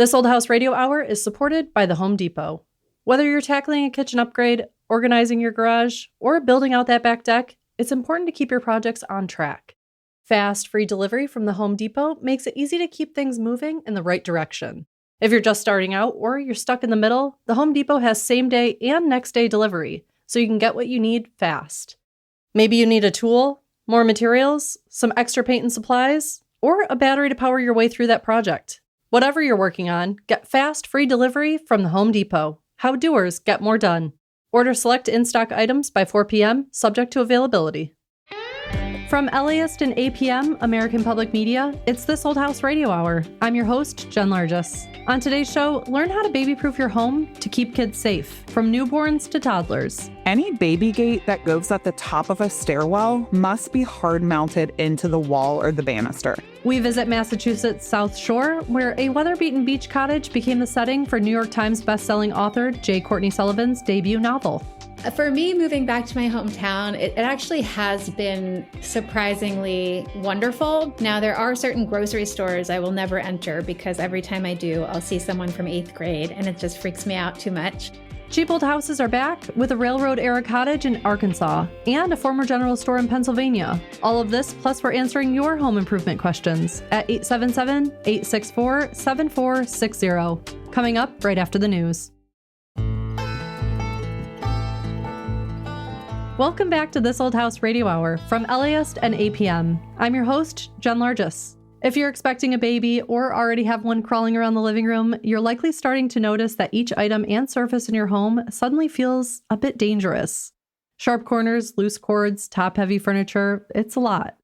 This Old House Radio Hour is supported by the Home Depot. Whether you're tackling a kitchen upgrade, organizing your garage, or building out that back deck, it's important to keep your projects on track. Fast, free delivery from the Home Depot makes it easy to keep things moving in the right direction. If you're just starting out or you're stuck in the middle, the Home Depot has same-day and next-day delivery, so you can get what you need fast. Maybe you need a tool, more materials, some extra paint and supplies, or a battery to power your way through that project. Whatever you're working on, get fast, free delivery from the Home Depot. How doers get more done. Order select in-stock items by 4 p.m., subject to availability. From LAist and APM, American Public Media, it's This Old House Radio Hour. I'm your host, Jen Largis. On today's show, learn how to baby-proof your home to keep kids safe, from newborns to toddlers. Any baby gate that goes at the top of a stairwell must be hard-mounted into the wall or the banister. We visit Massachusetts' South Shore, where a weather-beaten beach cottage became the setting for New York Times bestselling author J. Courtney Sullivan's debut novel. For me, moving back to my hometown, it actually has been surprisingly wonderful. Now, there are certain grocery stores I will never enter because every time I do, I'll see someone from 8th grade and it just freaks me out too much. Cheap old houses are back with a railroad-era cottage in Arkansas and a former general store in Pennsylvania. All of this, plus we're answering your home improvement questions at 877-864-7460. Coming up right after the news. Welcome back to This Old House Radio Hour from LAist and APM. I'm your host, Jen Largis. If you're expecting a baby or already have one crawling around the living room, you're likely starting to notice that each item and surface in your home suddenly feels a bit dangerous. Sharp corners, loose cords, top-heavy furniture, it's a lot.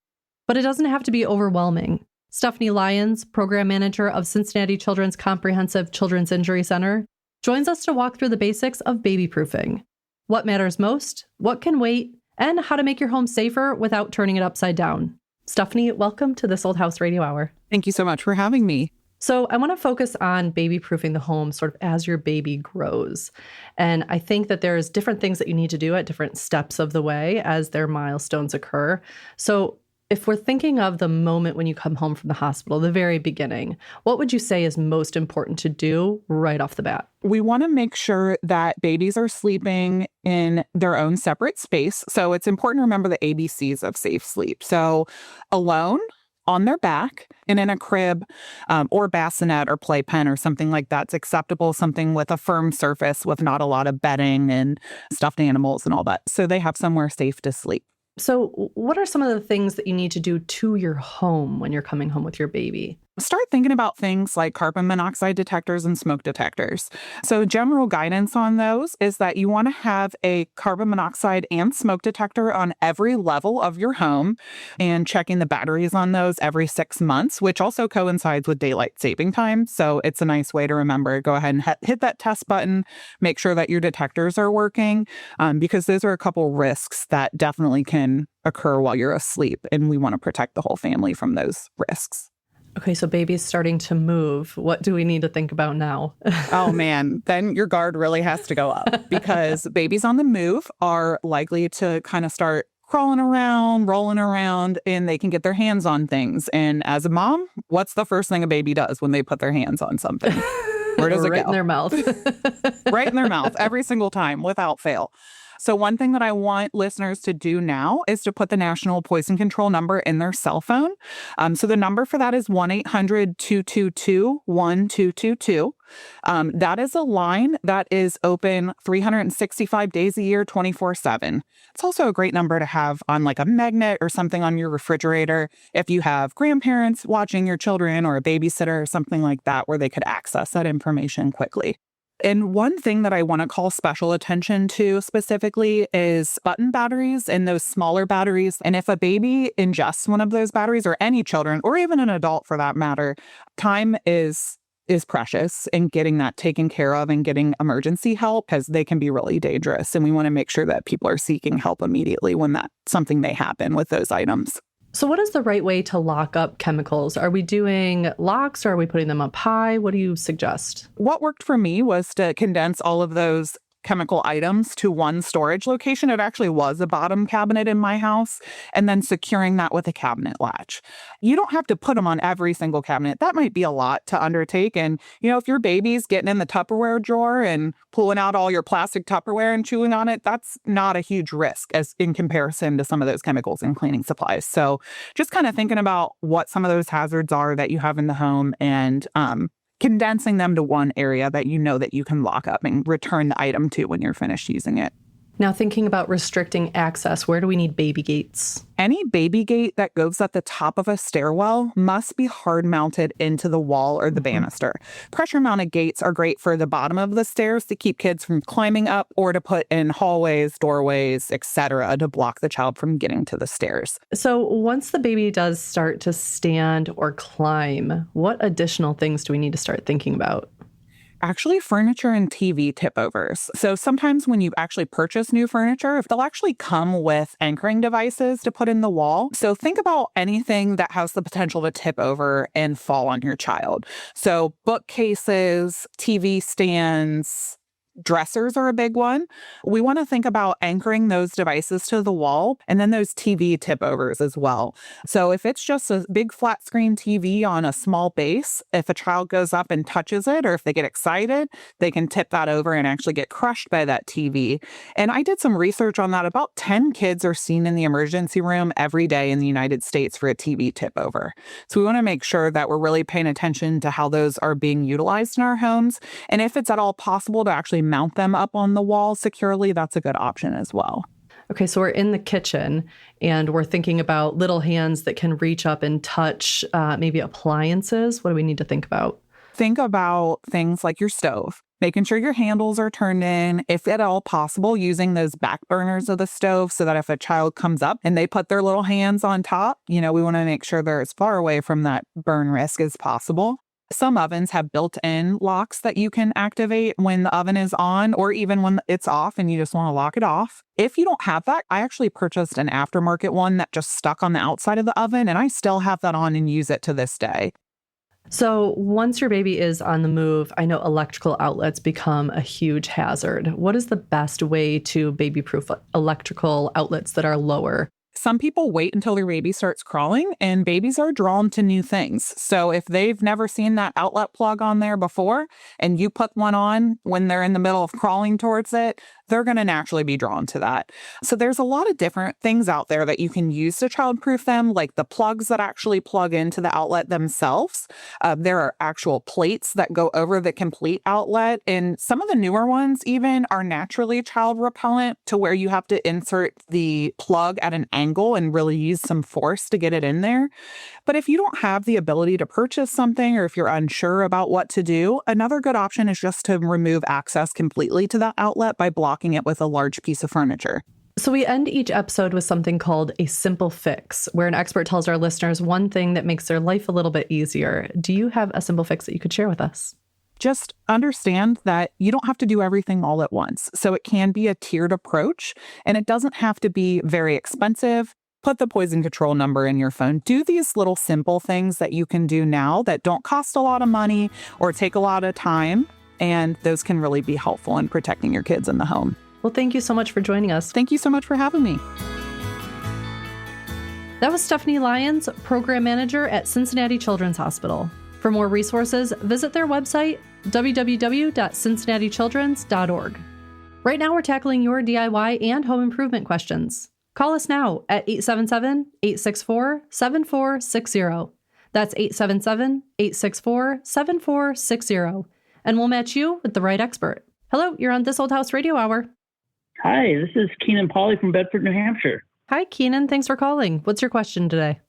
But it doesn't have to be overwhelming. Stephanie Lyons, program manager of Cincinnati Children's Comprehensive Children's Injury Center, joins us to walk through the basics of babyproofing. What matters most, what can wait, and how to make your home safer without turning it upside down. Stephanie, welcome to This Old House Radio Hour. Thank you so much for having me. So I want to focus on baby-proofing the home sort of as your baby grows. And I think that there's different things that you need to do at different steps of the way as their milestones occur. So if we're thinking of the moment when you come home from the hospital, the very beginning, what would you say is most important to do right off the bat? We want to make sure that babies are sleeping in their own separate space. So it's important to remember the ABCs of safe sleep. So alone, on their back, and in a crib or bassinet or playpen or something like that's acceptable, something with a firm surface with not a lot of bedding and stuffed animals and all that. So they have somewhere safe to sleep. So what are some of the things that you need to do to your home when you're coming home with your baby? Start thinking about things like carbon monoxide detectors and smoke detectors. So general guidance on those is that you want to have a carbon monoxide and smoke detector on every level of your home and checking the batteries on those every 6 months, which also coincides with daylight saving time. So it's a nice way to remember. Go ahead and hit that test button, make sure that your detectors are working, because those are a couple risks that definitely can occur while you're asleep. And we want to protect the whole family from those risks. Okay, so baby's starting to move. What do we need to think about now? Oh, man, then your guard really has to go up because babies on the move are likely to kind of start crawling around, rolling around, and they can get their hands on things. And as a mom, what's the first thing a baby does when they put their hands on something? Where does it go? Right in their mouth. Right in their mouth every single time without fail. So one thing that I want listeners to do now is to put the National Poison Control number in their cell phone. So the number for that is 1-800-222-1222. That is a line that is open 365 days a year, 24/7. It's also a great number to have on like a magnet or something on your refrigerator if you have grandparents watching your children or a babysitter or something like that where they could access that information quickly. And one thing that I want to call special attention to specifically is button batteries and those smaller batteries. And if a baby ingests one of those batteries, or any children, or even an adult for that matter, time is precious in getting that taken care of and getting emergency help, because they can be really dangerous. And we want to make sure that people are seeking help immediately when something may happen with those items. So what is the right way to lock up chemicals? Are we doing locks or are we putting them up high? What do you suggest? What worked for me was to condense all of those chemical items to one storage location. It actually was a bottom cabinet in my house, and then securing that with a cabinet latch. You don't have to put them on every single cabinet. That might be a lot to undertake. And, if your baby's getting in the Tupperware drawer and pulling out all your plastic Tupperware and chewing on it, that's not a huge risk as in comparison to some of those chemicals and cleaning supplies. So just kind of thinking about what some of those hazards are that you have in the home and condensing them to one area that that you can lock up and return the item to when you're finished using it. Now, thinking about restricting access, where do we need baby gates? Any baby gate that goes at the top of a stairwell must be hard mounted into the wall or the banister. Pressure mounted gates are great for the bottom of the stairs to keep kids from climbing up or to put in hallways, doorways, etc. to block the child from getting to the stairs. So once the baby does start to stand or climb, what additional things do we need to start thinking about? Actually, furniture and TV tip overs. So sometimes when you actually purchase new furniture, they'll actually come with anchoring devices to put in the wall. So think about anything that has the potential to tip over and fall on your child. So bookcases, TV stands, dressers are a big one. We want to think about anchoring those devices to the wall and then those TV tip overs as well. So if it's just a big flat screen TV on a small base, if a child goes up and touches it or if they get excited, they can tip that over and actually get crushed by that TV. And I did some research on that. About 10 kids are seen in the emergency room every day in the United States for a TV tip over. So we want to make sure that we're really paying attention to how those are being utilized in our homes. And if it's at all possible to actually mount them up on the wall securely, that's a good option as well. Okay, so we're in the kitchen and we're thinking about little hands that can reach up and touch maybe appliances. What do we need to think about? Think about things like your stove, making sure your handles are turned in, if at all possible, using those back burners of the stove so that if a child comes up and they put their little hands on top, we want to make sure they're as far away from that burn risk as possible. Some ovens have built-in locks that you can activate when the oven is on or even when it's off and you just want to lock it off. If you don't have that, I actually purchased an aftermarket one that just stuck on the outside of the oven, and I still have that on and use it to this day. So once your baby is on the move, I know electrical outlets become a huge hazard. What is the best way to baby-proof electrical outlets that are lower? Some people wait until their baby starts crawling, and babies are drawn to new things. So if they've never seen that outlet plug on there before, and you put one on when they're in the middle of crawling towards it, they're going to naturally be drawn to that. So there's a lot of different things out there that you can use to childproof them, like the plugs that actually plug into the outlet themselves. There are actual plates that go over the complete outlet, and some of the newer ones even are naturally child repellent to where you have to insert the plug at an angle and really use some force to get it in there. But if you don't have the ability to purchase something or if you're unsure about what to do, another good option is just to remove access completely to that outlet by blocking it with a large piece of furniture. So we end each episode with something called a simple fix, where an expert tells our listeners one thing that makes their life a little bit easier. Do you have a simple fix that you could share with us? Just understand that you don't have to do everything all at once. So it can be a tiered approach, and it doesn't have to be very expensive. Put the poison control number in your phone. Do these little simple things that you can do now that don't cost a lot of money or take a lot of time. And those can really be helpful in protecting your kids in the home. Well, thank you so much for joining us. Thank you so much for having me. That was Stephanie Lyons, Program Manager at Cincinnati Children's Hospital. For more resources, visit their website, www.cincinnatichildrens.org. Right now, we're tackling your DIY and home improvement questions. Call us now at 877-864-7460. That's 877-864-7460. And we'll match you with the right expert. Hello, you're on This Old House Radio Hour. Hi, this is Keenan Pauley from Bedford, New Hampshire. Hi, Keenan. Thanks for calling. What's your question today?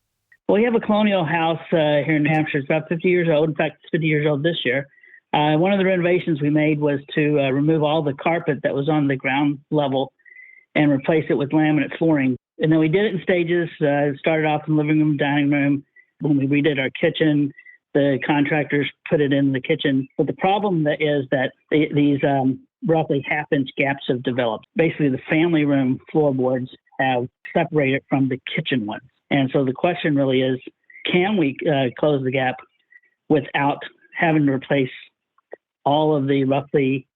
Well, we have a colonial house here in New Hampshire. It's about 50 years old. In fact, it's 50 years old this year. One of the renovations we made was to remove all the carpet that was on the ground level and replace it with laminate flooring. And then we did it in stages. Started off in the living room, dining room. When we redid our kitchen, the contractors put it in the kitchen. But the problem is that these roughly half-inch gaps have developed. Basically, the family room floorboards have separated from the kitchen ones. And so the question really is, can we close the gap without having to replace all of the roughly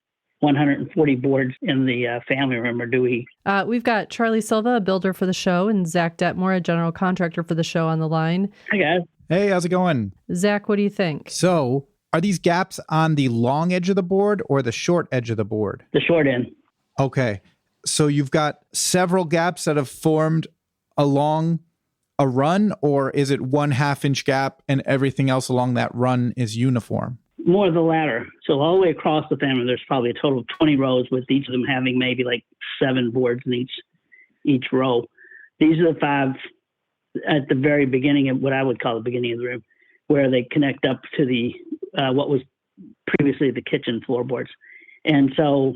140 boards in the family room, or do we? We've got Charlie Silva, a builder for the show, and Zach Detmore, a general contractor for the show, on the line. Hi, guys. Hey, how's it going? Zach, what do you think? So, are these gaps on the long edge of the board or the short edge of the board? The short end. Okay. So you've got several gaps that have formed along a run, or is it 1/2 inch gap and everything else along that run is uniform? More of the latter. So all the way across the family, there's probably a total of 20 rows, with each of them having maybe like 7 boards in each row. These are the 5 at the very beginning of what I would call the beginning of the room, where they connect up to the what was previously the kitchen floorboards. And so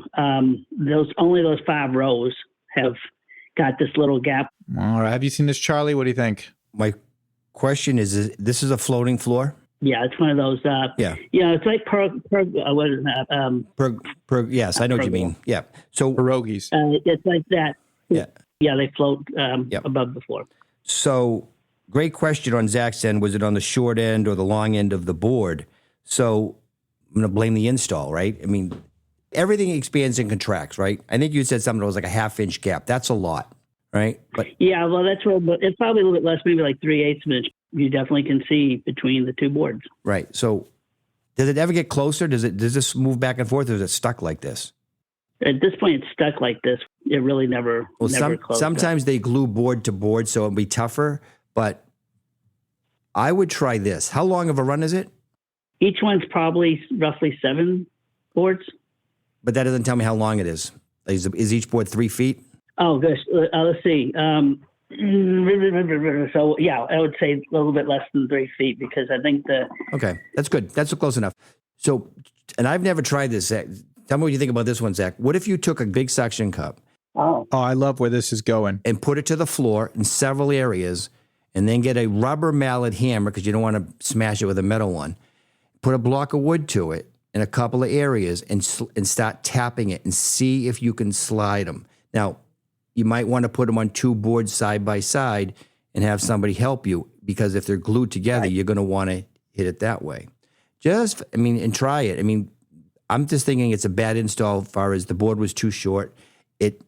those 5 rows have got this little gap. All right. Have you seen this, Charlie? What do you think? My question is this is a floating floor? Yeah, it's one of those. Yeah. Yeah, it's like what is that? Yes, I know what you mean. Yeah. So Pierogies. It's like that. Yeah. Yeah, they float Yep. above the floor. So great question on Zach's end. Was it on the short end or the long end of the board? So I'm going to blame the install, right? I mean, everything expands and contracts, right? I think you said something that was like a 1/2 inch gap. That's a lot, right? But Yeah, well, that's where, but it's probably a little bit less, maybe like 3/8 of an inch. You definitely can see between the 2 boards. right. So does it ever get closer? Does this move back and forth, or is it stuck like this? At this point, it's stuck like this. It really never closed sometimes they glue board to board, so it'll be tougher. But I would try this. How long of a run is it? Each one's probably roughly 7 boards. But that doesn't tell me how long it is. Is each board 3 feet? Oh, gosh. Let's see. So, yeah, I would say a little bit less than 3 feet, because I think Okay, that's good. That's close enough. So, and I've never tried this, Zach. Tell me what you think about this one, Zach. What if you took a big suction cup Oh, I love where this is going. and put it to the floor in several areas, and then get a rubber mallet hammer, because you don't want to smash it with a metal one, put a block of wood to it in a couple of areas, and start tapping it and see if you can slide them. Now, you might want to put them on 2 boards side by side and have somebody help you, because if they're glued together, you're going to want to hit it that way. And try it. I mean, I'm just thinking it's a bad install as far as the board was too short. It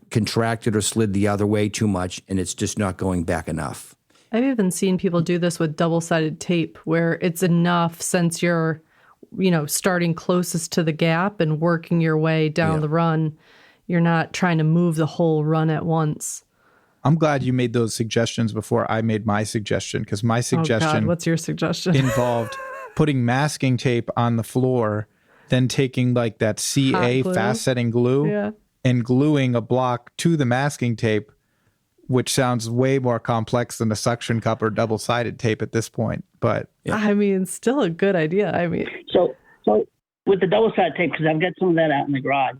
contracted or slid the other way too much, and it's just not going back enough. I've even seen people do this with double-sided tape, where it's enough since you're, starting closest to the gap and working your way down the run. You're not trying to move the whole run at once. I'm glad you made those suggestions before I made my suggestion, because my Oh, suggestion God, what's your suggestion? involved putting masking tape on the floor, then taking like that CA Hot glue? fast setting glue Yeah. and gluing a block to the masking tape, which sounds way more complex than a suction cup or double-sided tape at this point. But I mean, still a good idea. I mean, So with the double-sided tape, because I've got some of that out in the garage,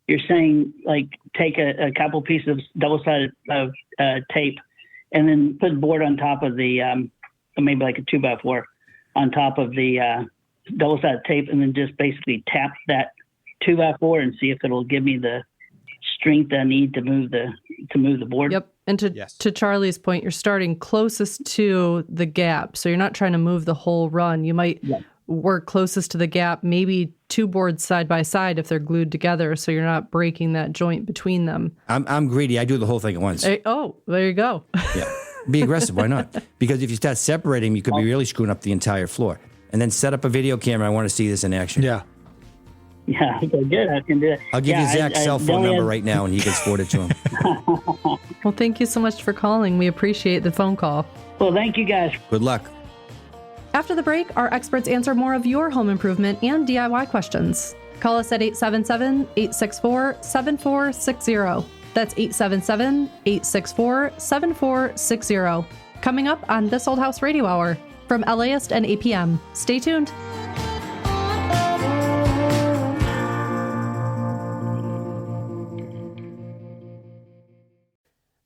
you're saying like take a couple pieces of double-sided tape and then put a board on top of the maybe like a 2x4 on top of the double-sided tape, and then just basically tap that 2x4 and see if it'll give me the strength I need to move the board. yep. And to Charlie's point, you're starting closest to the gap. So you're not trying to move the whole run. You might work closest to the gap, maybe 2 boards side by side if they're glued together, so you're not breaking that joint between them. I'm greedy. I do the whole thing at once. Hey, oh, there you go. Yeah. Be aggressive. Why not? Because if you start separating, you could be really screwing up the entire floor. And then set up a video camera. I want to see this in action. yeah. Yeah, okay, good. I can do it. I'll give you Zach's cell phone number right now, and he can forward it to him. Well, thank you so much for calling. We appreciate the phone call. Well, thank you guys. Good luck. After the break, our experts answer more of your home improvement and DIY questions. Call us at 877-864-7460. That's 877-864-7460. Coming up on This Old House Radio Hour from LAist and APM. Stay tuned.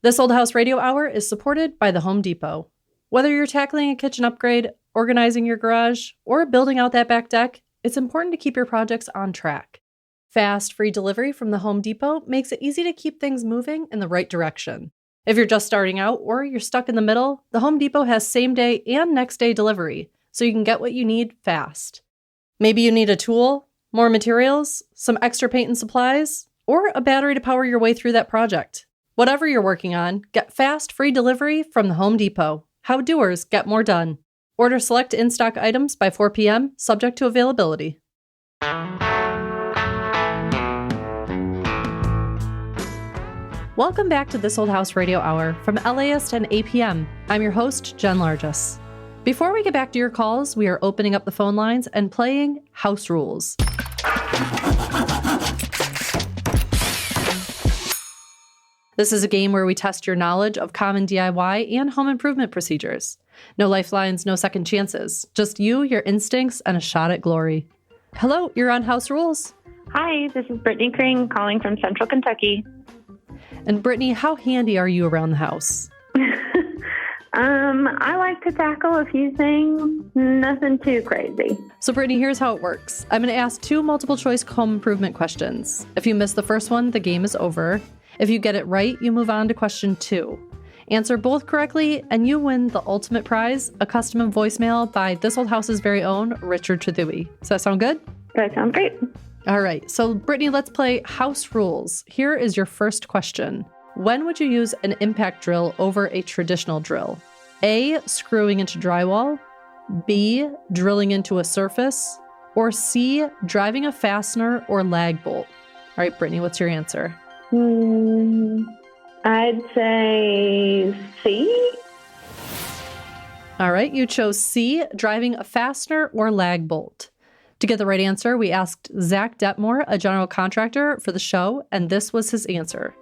This Old House Radio Hour is supported by the Home Depot. Whether you're tackling a kitchen upgrade, organizing your garage, or building out that back deck, it's important to keep your projects on track. Fast, free delivery from the Home Depot makes it easy to keep things moving in the right direction. If you're just starting out or you're stuck in the middle, the Home Depot has same-day and next-day delivery, so you can get what you need fast. Maybe you need a tool, More materials, some extra paint and supplies, or a battery to power your way through that project. Whatever you're working on, get fast, free delivery from the Home Depot. How doers get more done. Order select in-stock items by 4 p.m., subject to availability. Welcome back to This Old House Radio Hour from LAist and APM. I'm your host, Jen Largis. Before we get back to your calls, we are opening up the phone lines and playing House Rules. This is a game where we test your knowledge of common DIY and home improvement procedures. No lifelines, no second chances. Just you, your instincts, and a shot at glory. Hello, you're on House Rules. Hi, this is Brittany Crane calling from Central Kentucky. And Brittany, how handy are you around the house? I like to tackle a few things, nothing too crazy. So Brittany, here's how it works. I'm going to ask 2 multiple choice home improvement questions. If you miss the first one, the game is over. If you get it right, you move on to question 2. Answer both correctly, and you win the ultimate prize, a custom voicemail by This Old House's very own Richard Trethewey. Does that sound good? That sounds great. All right. So Brittany, let's play House Rules. Here is your first question. When would you use an impact drill over a traditional drill? A, screwing into drywall, B, drilling into a surface, or C, driving a fastener or lag bolt? All right, Brittany, what's your answer? I'd say C. All right, you chose C, driving a fastener or lag bolt. To get the right answer, we asked Zach Detmore, a general contractor, for the show, and this was his answer.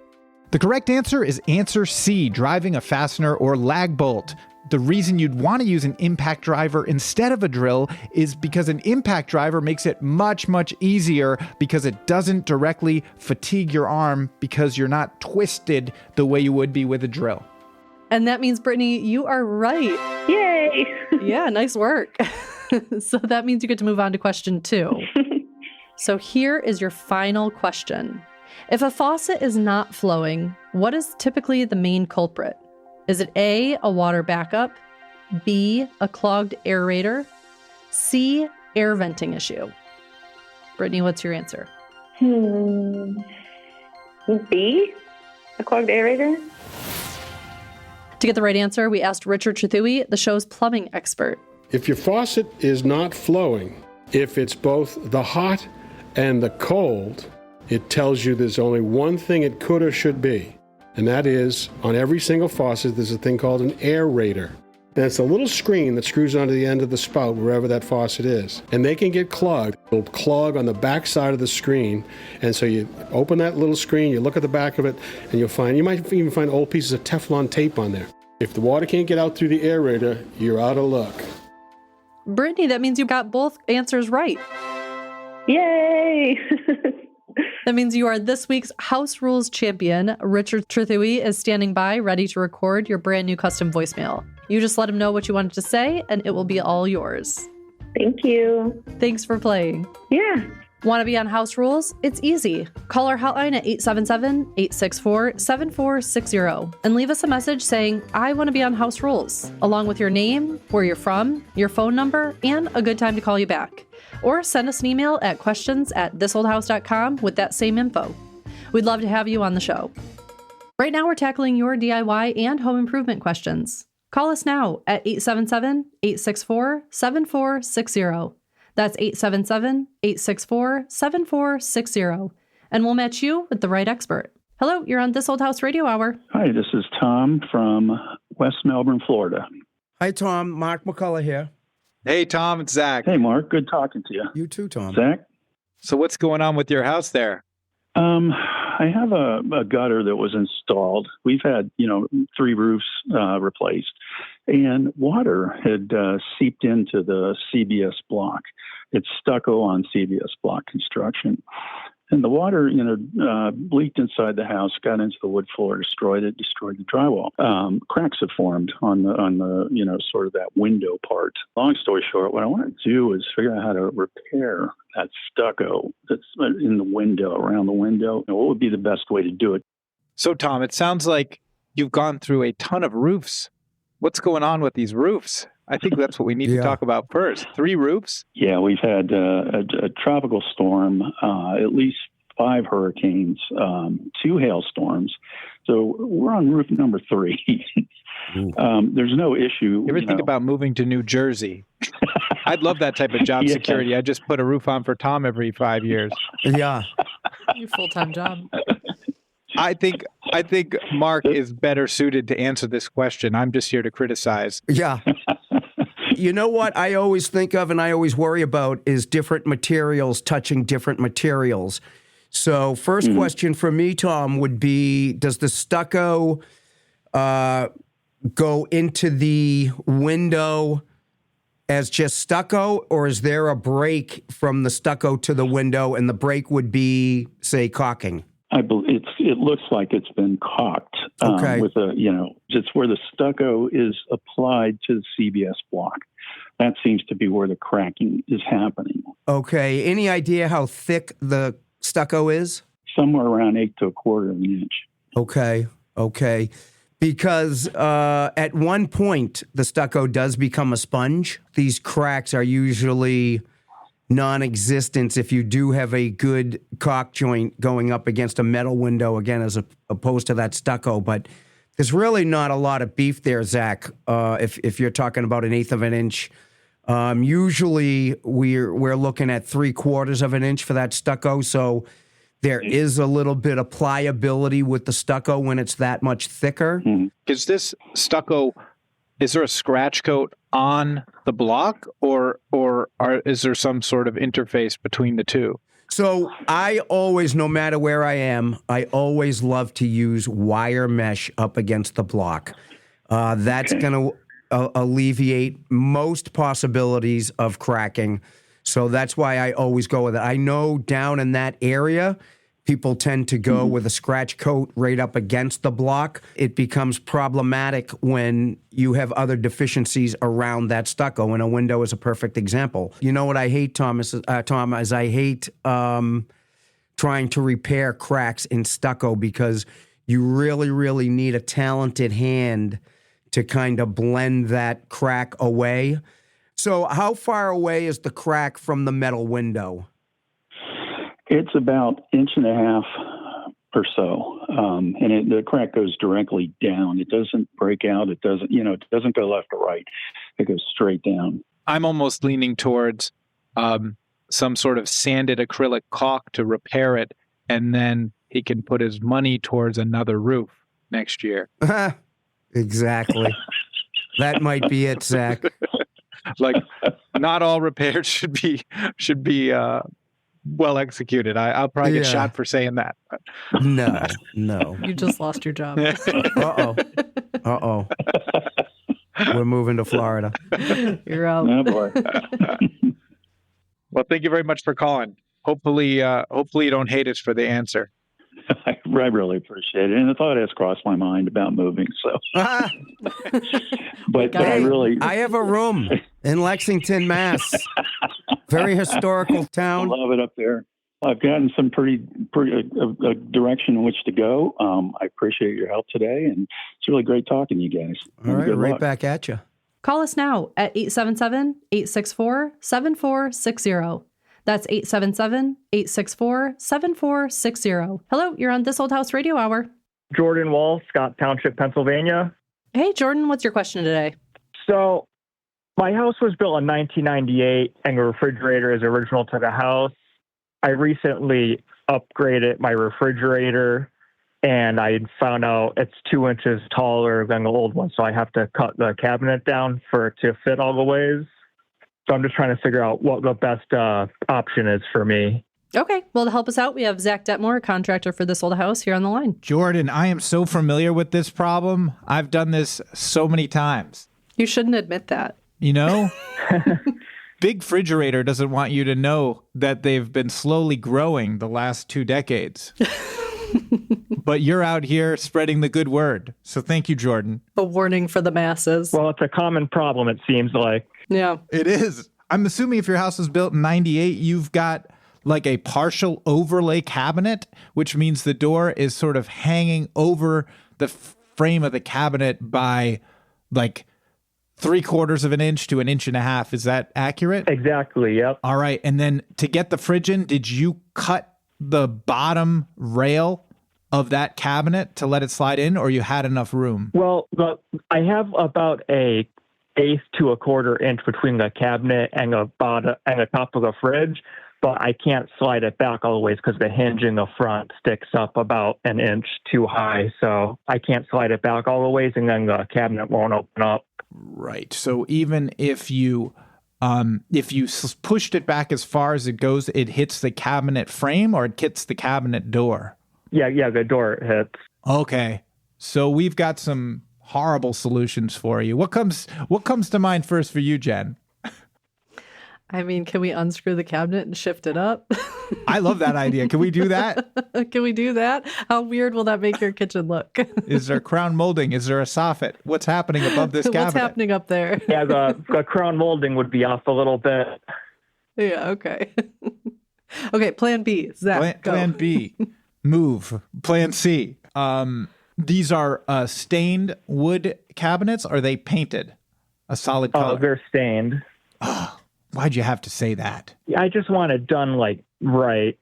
The correct answer is answer C, driving a fastener or lag bolt. The reason you'd want to use an impact driver instead of a drill is because an impact driver makes it much, much easier because it doesn't directly fatigue your arm because you're not twisted the way you would be with a drill. And that means, Brittany, you are right. Yay! Yeah, nice work. So that means you get to move on to question 2. So here is your final question. If a faucet is not flowing, what is typically the main culprit? Is it A, a water backup, B, a clogged aerator, C, air venting issue? Brittany, what's your answer? B, a clogged aerator? To get the right answer, we asked Richard Trethewey, the show's plumbing expert. If your faucet is not flowing, if it's both the hot and the cold, it tells you there's only one thing it could or should be. And that is, on every single faucet, there's a thing called an aerator. And it's a little screen that screws onto the end of the spout, wherever that faucet is. And they can get clogged. It'll clog on the back side of the screen. And so you open that little screen, you look at the back of it, and you might even find old pieces of Teflon tape on there. If the water can't get out through the aerator, you're out of luck. Brittany, that means you got both answers right. Yay! That means you are this week's House Rules champion. Richard Trethewey is standing by, ready to record your brand new custom voicemail. You just let him know what you wanted to say, and it will be all yours. Thank you. Thanks for playing. Yeah. Want to be on House Rules? It's easy. Call our hotline at 877-864-7460 and leave us a message saying, I want to be on House Rules, along with your name, where you're from, your phone number, and a good time to call you back. Or send us an email at questions@thisoldhouse.com with that same info. We'd love to have you on the show. Right now, we're tackling your DIY and home improvement questions. Call us now at 877-864-7460. That's 877-864-7460. And we'll match you with the right expert. Hello, you're on This Old House Radio Hour. Hi, this is Tom from West Melbourne, Florida. Hi, Tom. Mark McCullough here. Hey, Tom, it's Zach. Hey, Mark. Good talking to you. You too, Tom. Zach? So what's going on with your house there? I have a gutter that was installed. We've had, 3 roofs replaced, and water had seeped into the CBS block. It's stucco on CBS block construction. And the water, leaked inside the house, got into the wood floor, destroyed the drywall. Cracks have formed on the, sort of that window part. Long story short, what I want to do is figure out how to repair that stucco that's in the window, around the window. What would be the best way to do it? So, Tom, it sounds like you've gone through a ton of roofs. What's going on with these roofs? I think that's what we need to talk about first. 3 roofs? Yeah, we've had a tropical storm, at least 5 hurricanes, 2 hailstorms. So we're on roof number 3. There's no issue. You ever think about moving to New Jersey? I'd love that type of job security. I just put a roof on for Tom every 5 years. Yeah. Your full-time job. I think Mark is better suited to answer this question. I'm just here to criticize. Yeah. You know what I always think of and I always worry about is different materials touching different materials. So first question for me, Tom, would be, does the stucco go into the window as just stucco, or is there a break from the stucco to the window and the break would be, say, caulking? I believe it looks like it's been caulked. Okay. With it's where the stucco is applied to the CBS block. That seems to be where the cracking is happening. Okay. Any idea how thick the stucco is? Somewhere around 1/8 to 1/4 of an inch. Okay. Because at one point, the stucco does become a sponge. These cracks are usually non-existent if you do have a good caulk joint going up against a metal window, again, as opposed to that stucco. But there's really not a lot of beef there, Zach, if you're talking about 1/8 of an inch. Usually, we're looking at 3/4 of an inch for that stucco, so there is a little bit of pliability with the stucco when it's that much thicker. Is this stucco, is there a scratch coat on the block, or is there some sort of interface between the two? So I always, no matter where I am, I always love to use wire mesh up against the block. That's going to alleviate most possibilities of cracking. So that's why I always go with it. I know down in that area, people tend to go with a scratch coat right up against the block. It becomes problematic when you have other deficiencies around that stucco, and a window is a perfect example. You know what I hate, Tom, is I hate trying to repair cracks in stucco because you really, really need a talented hand to kind of blend that crack away. So how far away is the crack from the metal window? It's about 1.5 inches or so, and the crack goes directly down. It doesn't break out. It doesn't, it doesn't go left or right. It goes straight down. I'm almost leaning towards some sort of sanded acrylic caulk to repair it, and then he can put his money towards another roof next year. Exactly. That might be it, Zach. Like, not all repairs should be well executed. I'll probably get shot for saying that. No. You just lost your job. Uh-oh. We're moving to Florida. You're out. Oh, boy. Well, thank you very much for calling. Hopefully you don't hate us for the answer. I really appreciate it. And the thought has crossed my mind about moving. So, but I have a room in Lexington, Mass. Very historical town. I love it up there. I've gotten some pretty a direction in which to go. I appreciate your help today, and it's really great talking to you guys. All right, right back at you. Call us now at 877-864-7460. That's 877-864-7460. Hello, you're on This Old House Radio Hour. Jordan Wall, Scott Township, Pennsylvania. Hey, Jordan, what's your question today? So, my house was built in 1998, and the refrigerator is original to the house. I recently upgraded my refrigerator, and I found out it's 2 inches taller than the old one, so I have to cut the cabinet down for it to fit all the ways. So I'm just trying to figure out what the best option is for me. Okay. Well, to help us out, we have Zach Detmore, contractor for This Old House, here on the line. Jordan, I am so familiar with this problem. I've done this so many times. You shouldn't admit that. You know? Big Refrigerator doesn't want you to know that they've been slowly growing the last 2 decades. But you're out here spreading the good word. So thank you, Jordan. A warning for the masses. Well, it's a common problem, it seems like. Yeah. It is. I'm assuming if your house was built in 98, you've got like a partial overlay cabinet, which means the door is sort of hanging over the frame of the cabinet by like 3/4 of an inch to 1.5 inches. Is that accurate? Exactly. Yep. All right. And then to get the fridge in, did you cut the bottom rail of that cabinet to let it slide in, or you had enough room? Well, I have about a 1/8 to 1/4 inch between the cabinet and the bottom and the top of the fridge, but I can't slide it back all the way because the hinge in the front sticks up about 1 inch too high. So I can't slide it back all the ways, and then the cabinet won't open up. Right. So even if you pushed it back as far as it goes, it hits the cabinet frame or it hits the cabinet door? Yeah, the door hits. Okay. So we've got some horrible solutions for you. What comes to mind first for you, Jen? I mean, can we unscrew the cabinet and shift it up? I love that idea. Can we do that? Can we do that? How weird will that make your kitchen look? Is there crown molding? Is there a soffit? What's happening above this cabinet? What's happening up there? Yeah, the crown molding would be off a little bit. Yeah, okay. Okay, plan B. Zach, go. Plan B. Move. Plan C. These are stained wood cabinets. Are they painted a solid color? Oh, they're stained. Why'd you have to say that? I just want it done right.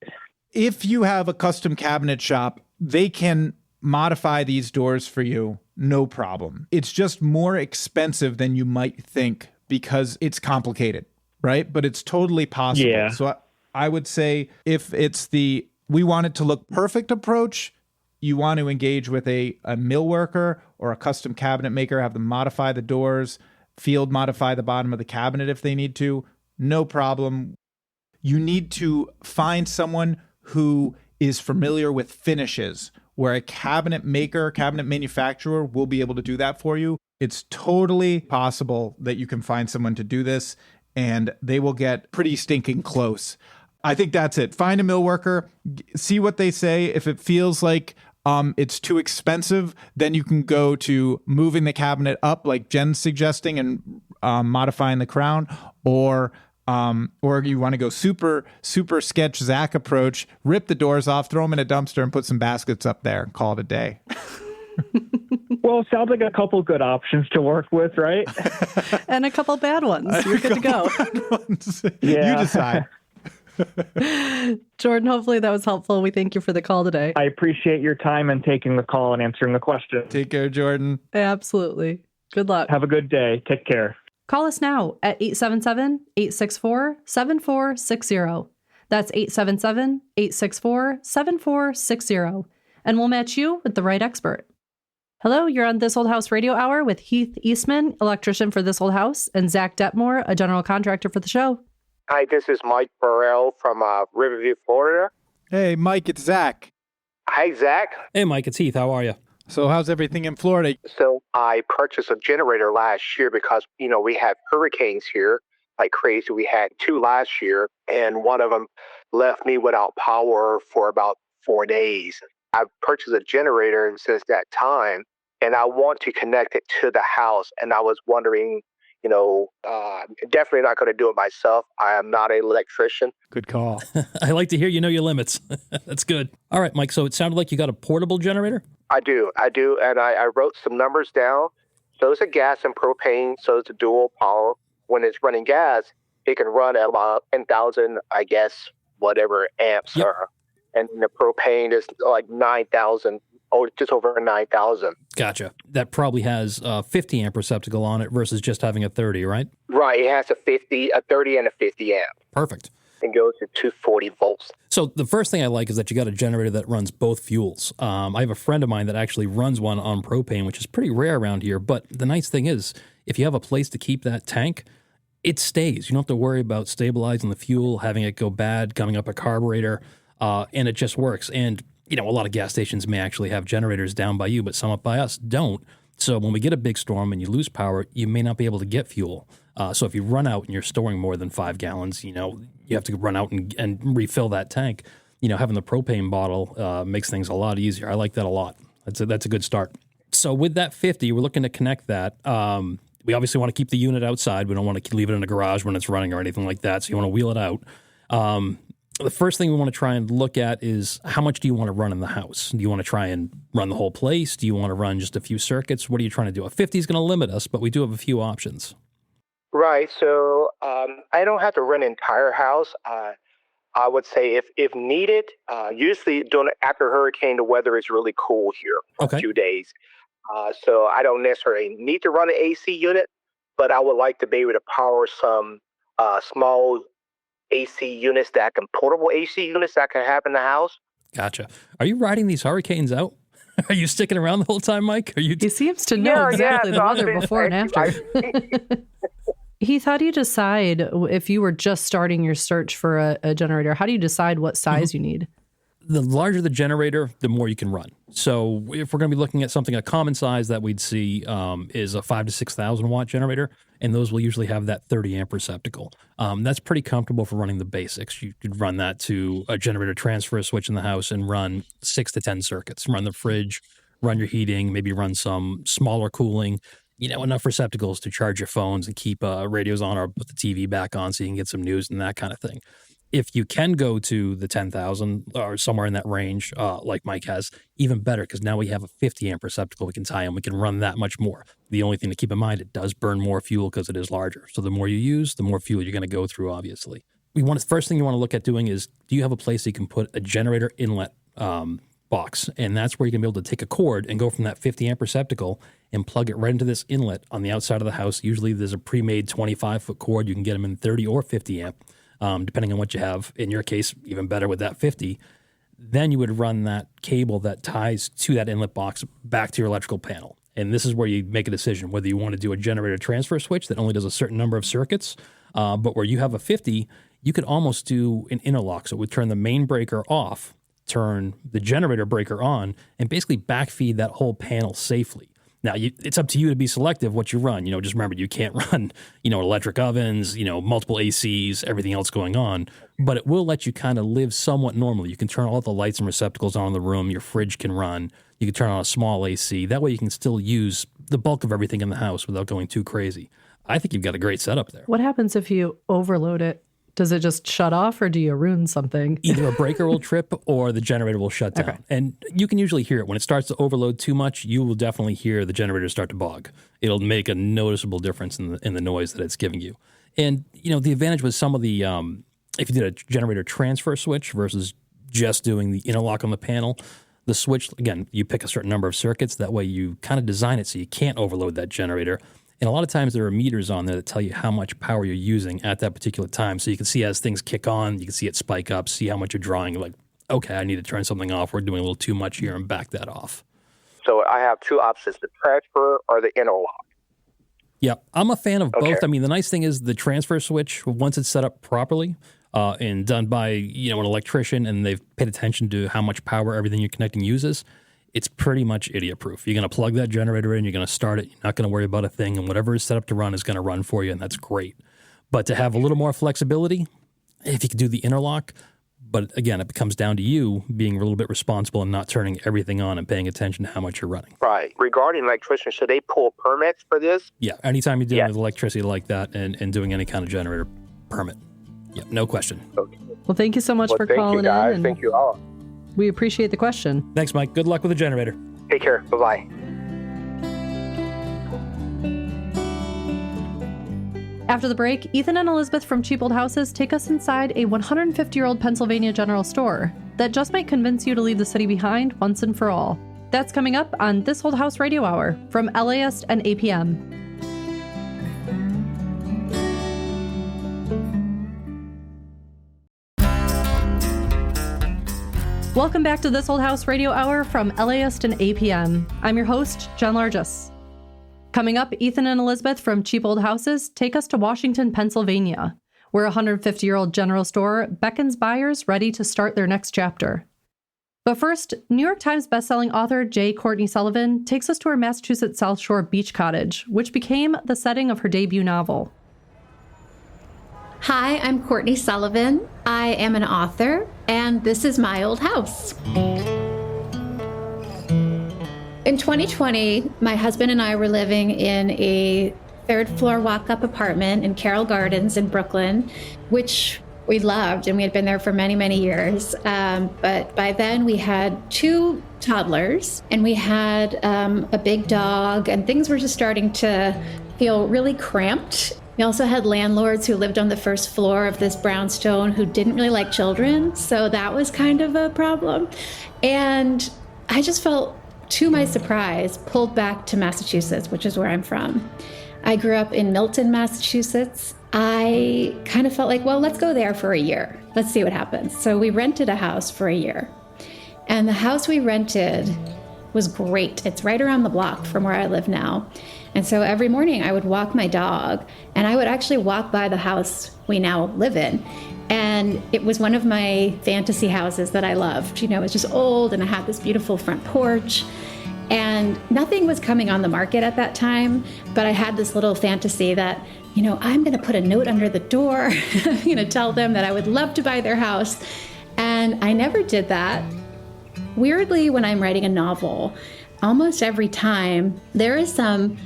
If you have a custom cabinet shop, they can modify these doors for you, no problem. It's just more expensive than you might think because it's complicated, right? But it's totally possible. Yeah. So I would say if it's the we want it to look perfect approach, you want to engage with a mill worker or a custom cabinet maker, have them modify the doors, field modify the bottom of the cabinet if they need to. No problem. You need to find someone who is familiar with finishes, where a cabinet maker, cabinet manufacturer will be able to do that for you. It's totally possible that you can find someone to do this, and they will get pretty stinking close. I think that's it. Find a mill worker, see what they say. If it feels like it's too expensive, then you can go to moving the cabinet up like Jen's suggesting and modifying the crown, or you want to go super sketch Zach approach, rip the doors off, throw them in a dumpster and put some baskets up there and call it a day. Well, it sounds like a couple good options to work with, right? And a couple bad ones. You're good to go. Yeah. You decide. Jordan, hopefully that was helpful. We thank you for the call today. I appreciate your time and taking the call and answering the question. Take care, Jordan. Absolutely. Good luck. Have a good day. Take care. Call us now at 877-864-7460. That's 877-864-7460. And we'll match you with the right expert. Hello, you're on This Old House Radio Hour with Heath Eastman, electrician for This Old House, and Zach Detmore, a general contractor for the show. Hi, this is Mike Burrell from Riverview, Florida. Hey, Mike, it's Zach. Hi, Zach. Hey, Mike, it's Heath. How are you? So how's everything in Florida? So I purchased a generator last year because, we have hurricanes here like crazy. We had 2 last year, and one of them left me without power for about 4 days. I've purchased a generator since that time, and I want to connect it to the house. And I was wondering, definitely not going to do it myself. I am not an electrician. Good call. I like to hear you know your limits. That's good. All right, Mike, so it sounded like you got a portable generator? I do. And I wrote some numbers down. So it's a gas and propane, so it's a dual power. When it's running gas, it can run at about 10,000, I guess, whatever amps are. And the propane is like 9,000, just over 9,000. Gotcha. That probably has a 50 amp receptacle on it versus just having a 30, right? Right. It has a 30, and a 50 amp. Perfect. And goes to 240 volts. So the first thing I like is that you got a generator that runs both fuels. I have a friend of mine that actually runs one on propane, which is pretty rare around here. But the nice thing is, if you have a place to keep that tank, it stays. You don't have to worry about stabilizing the fuel, having it go bad, coming up a carburetor, and it just works. And, a lot of gas stations may actually have generators down by you, but some up by us don't. So when we get a big storm and you lose power, you may not be able to get fuel. So if you run out and you're storing more than 5 gallons, you have to run out and refill that tank. Having the propane bottle makes things a lot easier. I like that a lot. That's a good start. So with that 50, we're looking to connect that. We obviously want to keep the unit outside. We don't want to leave it in a garage when it's running or anything like that. So you want to wheel it out. the first thing we want to try and look at is how much do you want to run in the house? Do you want to try and run the whole place? Do you want to run just a few circuits? What are you trying to do? A 50 is going to limit us, but we do have a few options. Right. So I don't have to run an entire house. I would say if needed, usually after hurricane, the weather is really cool here for a few days. So I don't necessarily need to run an AC unit, but I would like to be able to power some small AC units portable AC units that can have in the house. Gotcha. Are you riding these hurricanes out? Are you sticking around the whole time, Mike? He seems to know exactly the weather before and after. Heath, how do you decide if you were just starting your search for a generator? How do you decide what size you need? The larger the generator, the more you can run. So if we're going to be looking at something a common size that we'd see is a 5,000 to 6,000 watt generator, and those will usually have that 30 amp receptacle. That's pretty comfortable for running the basics. You could run that to a generator transfer switch in the house and run 6 to 10 circuits. Run the fridge, run your heating, maybe run some smaller cooling, enough receptacles to charge your phones and keep radios on or put the TV back on so you can get some news and that kind of thing. If you can go to the 10,000 or somewhere in that range, like Mike has, even better, because now we have a 50 amp receptacle we can tie in. We can run that much more. The only thing to keep in mind, it does burn more fuel because it is larger. So the more you use, the more fuel you're going to go through, obviously. The first thing you want to look at doing is, do you have a place that you can put a generator inlet box? And that's where you can be able to take a cord and go from that 50 amp receptacle and plug it right into this inlet on the outside of the house. Usually there's a pre-made 25-foot cord. You can get them in 30 or 50 amp. Depending on what you have. In your case, even better with that 50. Then you would run that cable that ties to that inlet box back to your electrical panel. And this is where you make a decision whether you want to do a generator transfer switch that only does a certain number of circuits, but where you have a 50, you could almost do an interlock. So it would turn the main breaker off, turn the generator breaker on, and basically backfeed that whole panel safely. Now, it's up to you to be selective what you run. Just remember, you can't run, electric ovens, multiple ACs, everything else going on. But it will let you kind of live somewhat normally. You can turn all the lights and receptacles on in the room. Your fridge can run. You can turn on a small AC. That way you can still use the bulk of everything in the house without going too crazy. I think you've got a great setup there. What happens if you overload it? Does it just shut off or do you ruin something? Either a breaker will trip or the generator will shut down. Okay. And you can usually hear it. When it starts to overload too much, you will definitely hear the generator start to bog. It'll make a noticeable difference in the noise that it's giving you. And, the advantage with some of the, if you did a generator transfer switch versus just doing the interlock on the panel, the switch, again, you pick a certain number of circuits. That way you kind of design it so you can't overload that generator. And a lot of times there are meters on there that tell you how much power you're using at that particular time. So you can see as things kick on, you can see it spike up, see how much you're drawing. You're like, okay, I need to turn something off. We're doing a little too much here and back that off. So I have two options, the transfer or the interlock. Yeah, I'm a fan of both. I mean, the nice thing is the transfer switch, once it's set up properly and done by an electrician and they've paid attention to how much power everything you're connecting uses, it's pretty much idiot-proof. You're going to plug that generator in, you're going to start it, you're not going to worry about a thing, and whatever is set up to run is going to run for you, and that's great. But to have a little more flexibility, if you could do the interlock, but again, it comes down to you being a little bit responsible and not turning everything on and paying attention to how much you're running. Right. Regarding electricians, should they pull permits for this? Yeah, anytime you're dealing with electricity like that and doing any kind of generator permit. Yeah, no question. Okay. Well, thank you so much for calling in. Thank you, guys. Thank you all. We appreciate the question. Thanks, Mike. Good luck with the generator. Take care. Bye-bye. After the break, Ethan and Elizabeth from Cheap Old Houses take us inside a 150-year-old Pennsylvania general store that just might convince you to leave the city behind once and for all. That's coming up on This Old House Radio Hour from LAist and APM. Welcome back to This Old House Radio Hour from LAist and APM. I'm your host, Jen Largis. Coming up, Ethan and Elizabeth from Cheap Old Houses take us to Washington, Pennsylvania, where a 150-year-old general store beckons buyers ready to start their next chapter. But first, New York Times bestselling author J. Courtney Sullivan takes us to her Massachusetts South Shore beach cottage, which became the setting of her debut novel. Hi, I'm Courtney Sullivan. I am an author, and this is my old house. In 2020, my husband and I were living in a third-floor walk-up apartment in Carroll Gardens in Brooklyn, which we loved, and we had been there for many, many years. But by then we had 2 toddlers, and we had a big dog, and things were just starting to feel really cramped. We also had landlords who lived on the first floor of this brownstone who didn't really like children, so that was kind of a problem. And I just felt, to my surprise, pulled back to Massachusetts, which is where I'm from. I grew up in Milton, Massachusetts. I kind of felt like, well, let's go there for a year. Let's see what happens. So we rented a house for a year. And the house we rented was great. It's right around the block from where I live now. And so every morning I would walk my dog, and I would actually walk by the house we now live in. And it was one of my fantasy houses that I loved. You know, it was just old, and it had this beautiful front porch. And nothing was coming on the market at that time, but I had this little fantasy that, you know, I'm going to put a note under the door. I'm going to tell them that I would love to buy their house. And I never did that. Weirdly, when I'm writing a novel, almost every time there is some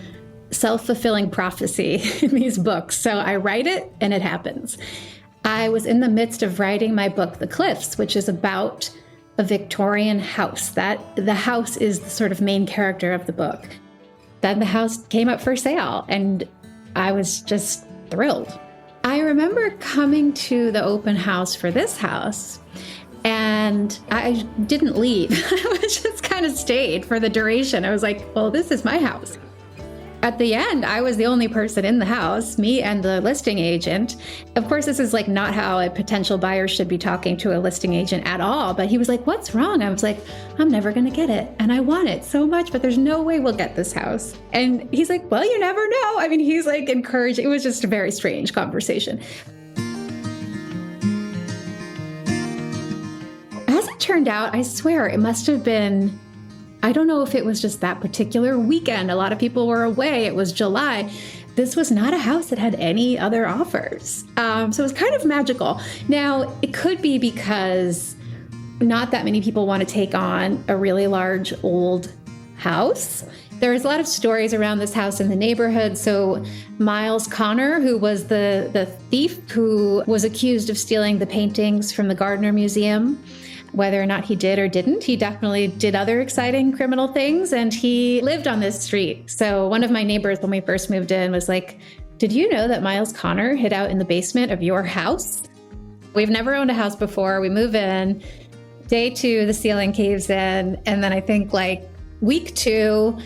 self-fulfilling prophecy in these books. So I write it and it happens. I was in the midst of writing my book, The Cliffs, which is about a Victorian house. That the house is the sort of main character of the book. Then the house came up for sale, and I was just thrilled. I remember coming to the open house for this house, and I didn't leave. I just kind of stayed for the duration. I was like, well, this is my house. At the end, I was the only person in the house, me and the listing agent. Of course, this is like not how a potential buyer should be talking to a listing agent at all. But he was like, what's wrong? I was like, I'm never going to get it. And I want it so much, but there's no way we'll get this house. And he's like, well, you never know. I mean, he's like encouraging. It was just a very strange conversation. As it turned out, I swear it must have been, I don't know if it was just that particular weekend. A lot of people were away. It was July. This was not a house that had any other offers. So it was kind of magical. Now, it could be because not that many people want to take on a really large old house. There's a lot of stories around this house in the neighborhood. So Miles Connor, who was the thief who was accused of stealing the paintings from the Gardner Museum, whether or not he did or didn't, he definitely did other exciting criminal things, and he lived on this street. So one of my neighbors, when we first moved in, was like, did you know that Miles Connor hid out in the basement of your house? We've never owned a house before. We move in. Day 2, the ceiling caves in. And then I think like week 2,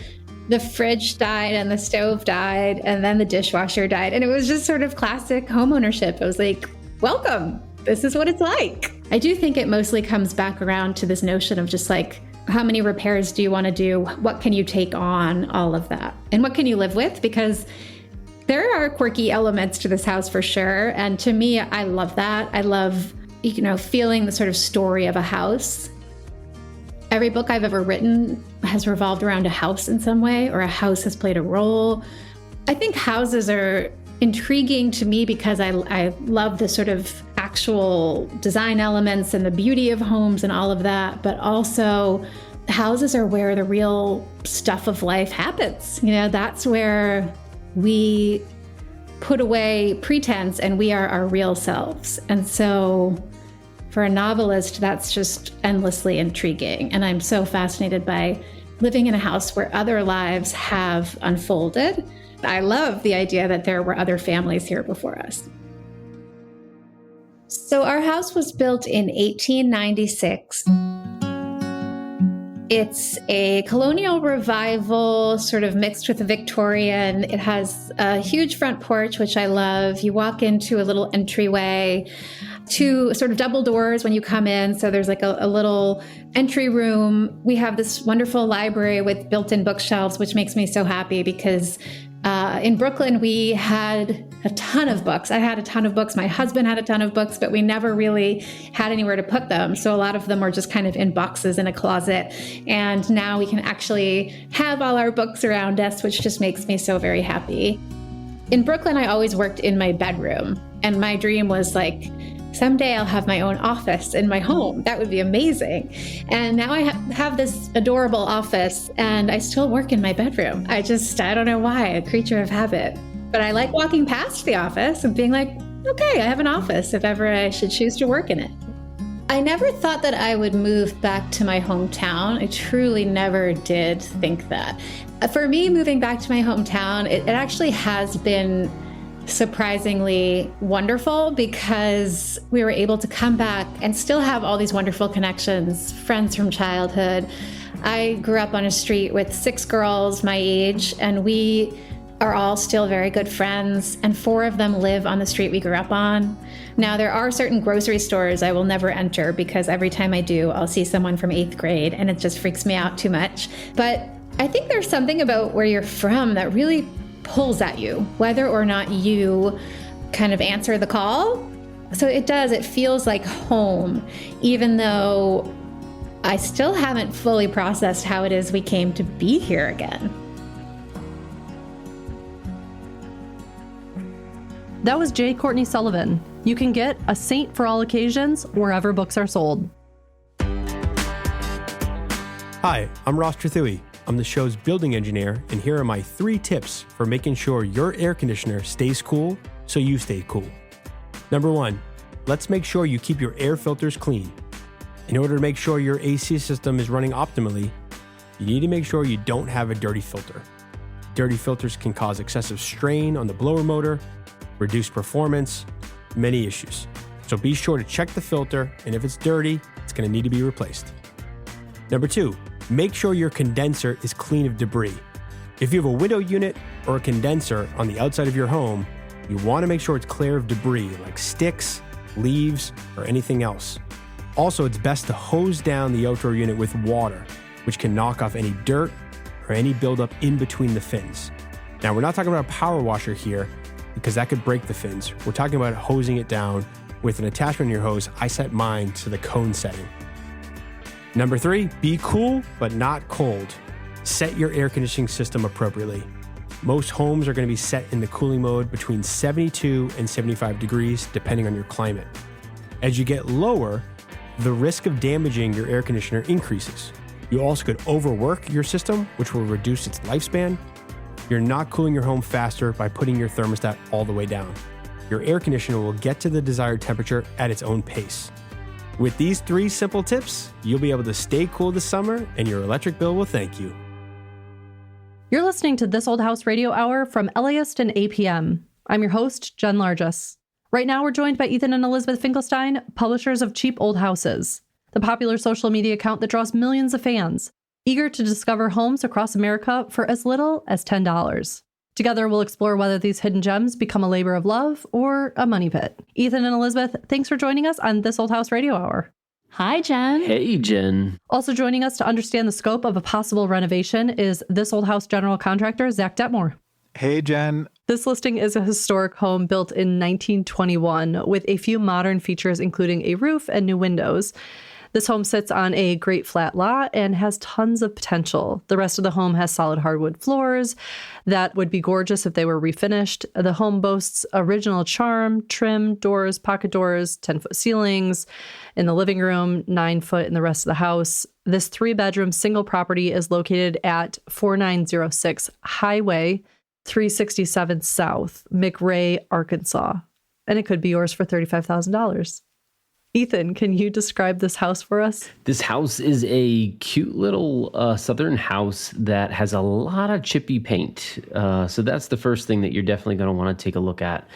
the fridge died and the stove died, and then the dishwasher died. And it was just sort of classic homeownership. I was like, welcome. This is what it's like. I do think it mostly comes back around to this notion of just like, how many repairs do you want to do? What can you take on? All of that. And what can you live with? Because there are quirky elements to this house for sure. And to me, I love that. I love, you know, feeling the sort of story of a house. Every book I've ever written has revolved around a house in some way, or a house has played a role. I think houses are intriguing to me because I love the sort of actual design elements and the beauty of homes and all of that, but also houses are where the real stuff of life happens. You know, that's where we put away pretense and we are our real selves. And so for a novelist, that's just endlessly intriguing. And I'm so fascinated by living in a house where other lives have unfolded. I love the idea that there were other families here before us. So our house was built in 1896. It's a colonial revival, sort of mixed with a Victorian. It has a huge front porch, which I love. You walk into a little entryway, 2 sort of double doors when you come in. So there's like a little entry room. We have this wonderful library with built-in bookshelves, which makes me so happy because in Brooklyn, we had a ton of books. I had a ton of books. My husband had a ton of books, but we never really had anywhere to put them. So a lot of them were just kind of in boxes in a closet. And now we can actually have all our books around us, which just makes me so very happy. In Brooklyn, I always worked in my bedroom. And my dream was like, someday I'll have my own office in my home. That would be amazing. And now I have this adorable office and I still work in my bedroom. I don't know why, a creature of habit. But I like walking past the office and being like, okay, I have an office if ever I should choose to work in it. I never thought that I would move back to my hometown. I truly never did think that. For me, moving back to my hometown, it actually has been surprisingly wonderful because we were able to come back and still have all these wonderful connections, friends from childhood. I grew up on a street with 6 girls my age, and we are all still very good friends, and 4 of them live on the street we grew up on. Now, there are certain grocery stores I will never enter because every time I do, I'll see someone from 8th grade, and it just freaks me out too much. But I think there's something about where you're from that really pulls at you, whether or not you kind of answer the call. So it feels like home, even though I still haven't fully processed how it is we came to be here again. That was J. Courtney Sullivan. You can get A Saint for All Occasions wherever books are sold. Hi, I'm Ross Trethewey. I'm the show's building engineer, and here are my 3 tips for making sure your air conditioner stays cool so you stay cool. Number 1, let's make sure you keep your air filters clean. In order to make sure your AC system is running optimally, you need to make sure you don't have a dirty filter. Dirty filters can cause excessive strain on the blower motor, reduce performance, many issues. So be sure to check the filter, and if it's dirty, it's going to need to be replaced. Number 2, make sure your condenser is clean of debris. If you have a window unit or a condenser on the outside of your home, you want to make sure it's clear of debris like sticks, leaves, or anything else. Also, it's best to hose down the outdoor unit with water, which can knock off any dirt or any buildup in between the fins. Now, we're not talking about a power washer here because that could break the fins. We're talking about hosing it down with an attachment in your hose. I set mine to the cone setting. Number 3, be cool but not cold. Set your air conditioning system appropriately. Most homes are going to be set in the cooling mode between 72 and 75 degrees, depending on your climate. As you get lower, the risk of damaging your air conditioner increases. You also could overwork your system, which will reduce its lifespan. You're not cooling your home faster by putting your thermostat all the way down. Your air conditioner will get to the desired temperature at its own pace. With these 3 simple tips, you'll be able to stay cool this summer, and your electric bill will thank you. You're listening to This Old House Radio Hour from LAist and APM. I'm your host, Jen Largess. Right now, we're joined by Ethan and Elizabeth Finkelstein, publishers of Cheap Old Houses, the popular social media account that draws millions of fans, eager to discover homes across America for as little as $10. Together, we'll explore whether these hidden gems become a labor of love or a money pit. Ethan and Elizabeth, thanks for joining us on This Old House Radio Hour. Hi, Jen. Hey, Jen. Also joining us to understand the scope of a possible renovation is This Old House general contractor, Zach Detmore. Hey, Jen. This listing is a historic home built in 1921 with a few modern features, including a roof and new windows. This home sits on a great flat lot and has tons of potential. The rest of the home has solid hardwood floors that would be gorgeous if they were refinished. The home boasts original charm, trim, doors, pocket doors, 10-foot ceilings in the living room, 9-foot in the rest of the house. This 3-bedroom single property is located at 4906 Highway 367 South, McRae, Arkansas. And it could be yours for $35,000. Ethan, can you describe this house for us? This house is a cute little southern house that has a lot of chippy paint. So that's the first thing that you're definitely going to want to take a look at.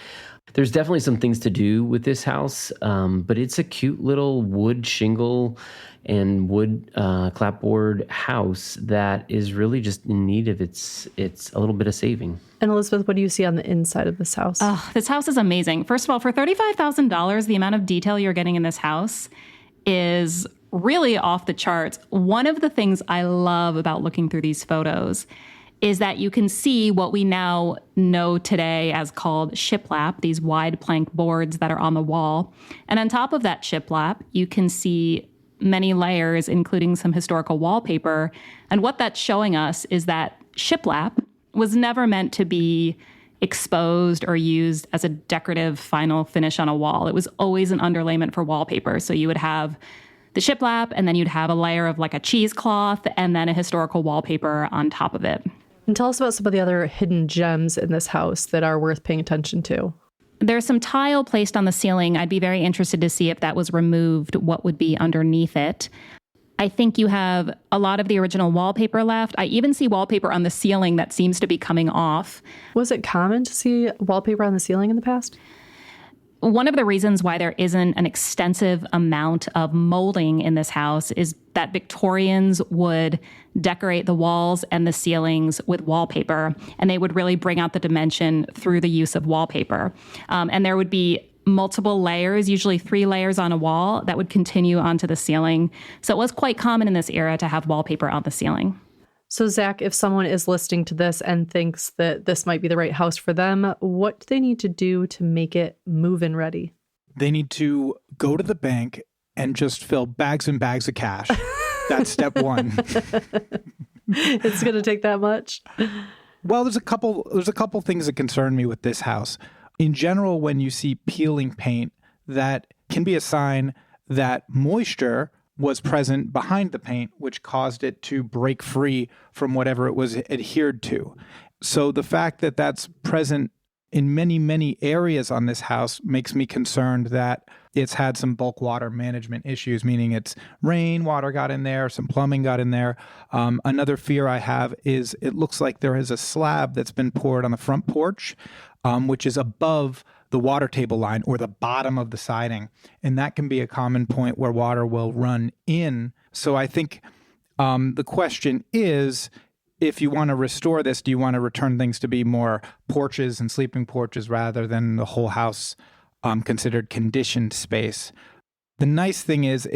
There's definitely some things to do with this house, but it's a cute little wood shingle and wood clapboard house that is really just in need of it's a little bit of saving. And Elizabeth, what do you see on the inside of this house? This house is amazing. First of all, for $35,000, the amount of detail you're getting in this house is really off the charts. One of the things I love about looking through these photos is that you can see what we now know today as called shiplap, these wide plank boards that are on the wall. And on top of that shiplap, you can see many layers, including some historical wallpaper. And what that's showing us is that shiplap was never meant to be exposed or used as a decorative final finish on a wall. It was always an underlayment for wallpaper. So you would have the shiplap, and then you'd have a layer of like a cheesecloth, and then a historical wallpaper on top of it. And tell us about some of the other hidden gems in this house that are worth paying attention to. There's some tile placed on the ceiling. I'd be very interested to see if that was removed, what would be underneath it. I think you have a lot of the original wallpaper left. I even see wallpaper on the ceiling that seems to be coming off. Was it common to see wallpaper on the ceiling in the past? One of the reasons why there isn't an extensive amount of molding in this house is that Victorians would decorate the walls and the ceilings with wallpaper, and they would really bring out the dimension through the use of wallpaper. And there would be multiple layers, usually 3 layers on a wall, that would continue onto the ceiling. So it was quite common in this era to have wallpaper on the ceiling. So, Zach, if someone is listening to this and thinks that this might be the right house for them, what do they need to do to make it move-in ready? They need to go to the bank and just fill bags and bags of cash. That's step one. It's going to take that much? Well, there's a couple things that concern me with this house. In general, when you see peeling paint, that can be a sign that moisture was present behind the paint, which caused it to break free from whatever it was adhered to. So the fact that that's present in many, many areas on this house makes me concerned that it's had some bulk water management issues, meaning it's rain, water got in there, some plumbing got in there. Another fear I have is it looks like there is a slab that's been poured on the front porch, which is above the water table line or the bottom of the siding. And that can be a common point where water will run in. So I think the question is, if you want to restore this, do you want to return things to be more porches and sleeping porches rather than the whole house considered conditioned space? The nice thing is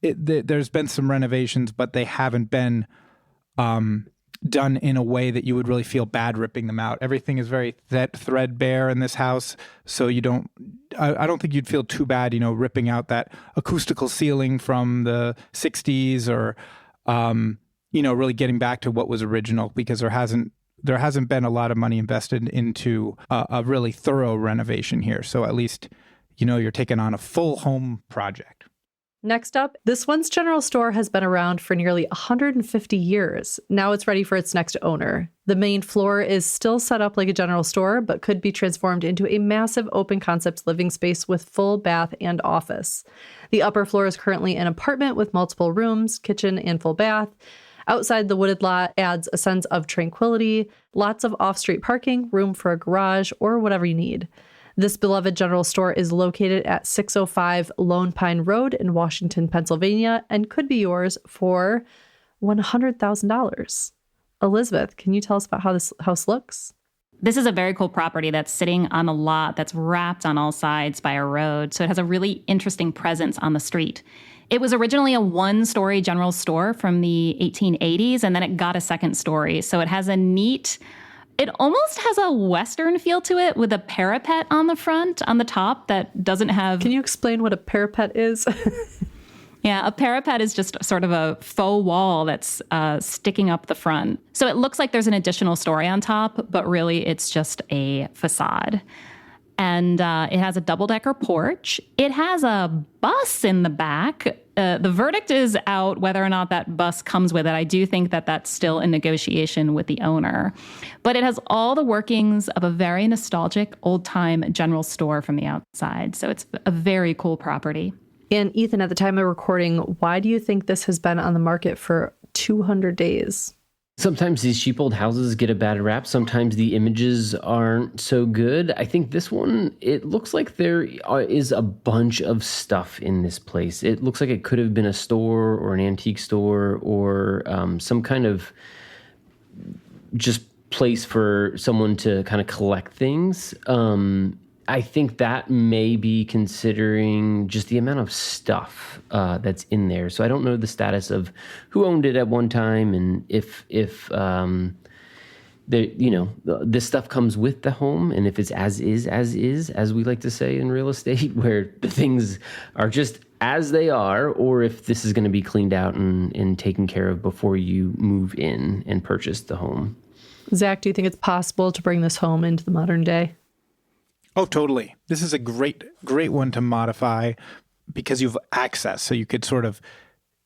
there's been some renovations, but they haven't been done in a way that you would really feel bad ripping them out. Everything is very threadbare in this house, so I don't think you'd feel too bad, ripping out that acoustical ceiling from the 60s or, really getting back to what was original, because there hasn't been a lot of money invested into a really thorough renovation here. So at least, you're taking on a full home project. Next up, this once general store has been around for nearly 150 years. Now it's ready for its next owner. The main floor is still set up like a general store, but could be transformed into a massive open concept living space with full bath and office. The upper floor is currently an apartment with multiple rooms, kitchen, and full bath. Outside, the wooded lot adds a sense of tranquility, lots of off-street parking, room for a garage, or whatever you need. This beloved general store is located at 605 Lone Pine Road in Washington, Pennsylvania, and could be yours for $100,000. Elizabeth, can you tell us about how this house looks? This is a very cool property that's sitting on a lot that's wrapped on all sides by a road, so it has a really interesting presence on the street. It was originally a one-story general store from the 1880s, and then it got a second story, so it has it almost has a Western feel to it with a parapet on the front, on the top, that doesn't have... Can you explain what a parapet is? Yeah, a parapet is just sort of a faux wall that's sticking up the front. So it looks like there's an additional story on top, but really it's just a facade. And it has a double-decker porch. It has a bus in the back. The verdict is out whether or not that bus comes with it. I do think that that's still in negotiation with the owner. But it has all the workings of a very nostalgic, old-time general store from the outside. So it's a very cool property. And Ethan, at the time of recording, why do you think this has been on the market for 200 days? Sometimes these cheap old houses get a bad rap. Sometimes the images aren't so good. I think this one, it looks like there is a bunch of stuff in this place. It looks like it could have been a store or an antique store or some kind of just place for someone to kind of collect things. I think that may be considering just the amount of stuff that's in there. So I don't know the status of who owned it at one time, and if this stuff comes with the home, and if it's as is, as we like to say in real estate, where the things are just as they are, or if this is going to be cleaned out and taken care of before you move in and purchase the home. Zach, do you think it's possible to bring this home into the modern day? Oh, totally. This is a great one to modify because you have access. So you could sort of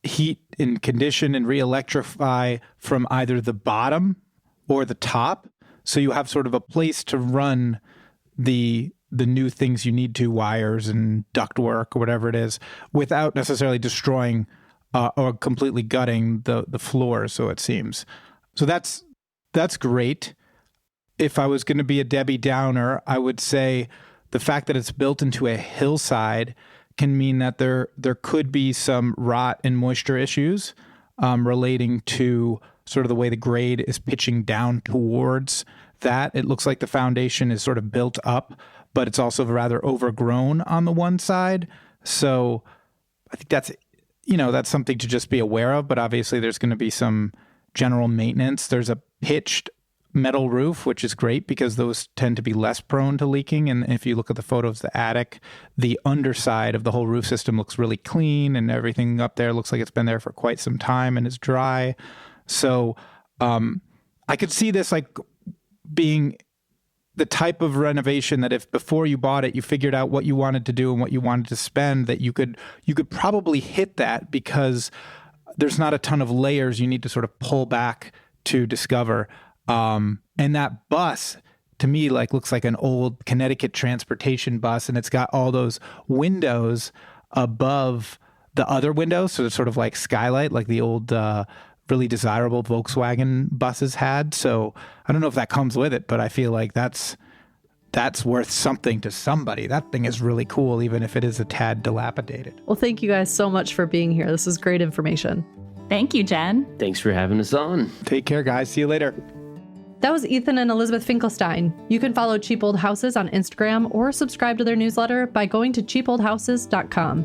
heat and condition and re-electrify from either the bottom or the top. So you have sort of a place to run the the new things you need to, wires and ductwork or whatever it is, without necessarily destroying or completely gutting the floor, so it seems. So that's great. If I was going to be a Debbie Downer, I would say the fact that it's built into a hillside can mean that there could be some rot and moisture issues relating to sort of the way the grade is pitching down towards that. It looks like the foundation is sort of built up, but it's also rather overgrown on the one side. So I think that's something to just be aware of, but obviously there's going to be some general maintenance. There's a pitched metal roof, which is great because those tend to be less prone to leaking. And if you look at the photos of the attic, the underside of the whole roof system looks really clean, and everything up there looks like it's been there for quite some time and is dry. So I could see this like being the type of renovation that if before you bought it, you figured out what you wanted to do and what you wanted to spend, that you could probably hit that because there's not a ton of layers you need to sort of pull back to discover. And that bus to me looks like an old Connecticut transportation bus, and it's got all those windows above the other windows. So it's sort of like skylight, like the old, really desirable Volkswagen buses had. So I don't know if that comes with it, but I feel like that's worth something to somebody. That thing is really cool, even if it is a tad dilapidated. Well, thank you guys so much for being here. This is great information. Thank you, Jen. Thanks for having us on. Take care, guys. See you later. That was Ethan and Elizabeth Finkelstein. You can follow Cheap Old Houses on Instagram or subscribe to their newsletter by going to cheapoldhouses.com.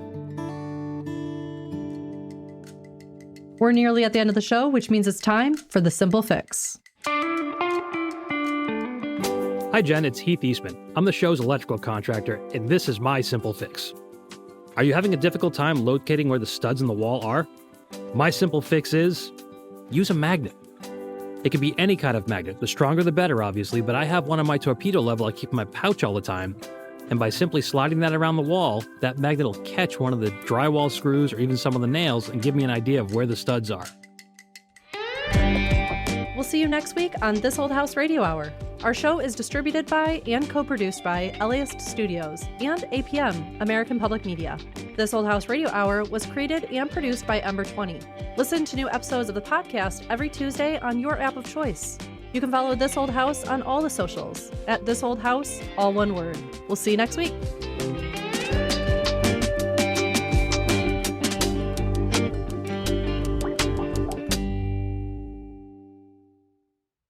We're nearly at the end of the show, which means it's time for the Simple Fix. Hi, Jen. It's Heath Eastman. I'm the show's electrical contractor, and this is my Simple Fix. Are you having a difficult time locating where the studs in the wall are? My Simple Fix is use a magnet. It can be any kind of magnet. The stronger the better, obviously, but I have one on my torpedo level I keep in my pouch all the time. And by simply sliding that around the wall, that magnet will catch one of the drywall screws or even some of the nails and give me an idea of where the studs are. We'll see you next week on This Old House Radio Hour. Our show is distributed by and co-produced by LAist Studios and APM, American Public Media. This Old House Radio Hour was created and produced by Ember 20. Listen to new episodes of the podcast every Tuesday on your app of choice. You can follow This Old House on all the socials at This Old House, all one word. We'll see you next week.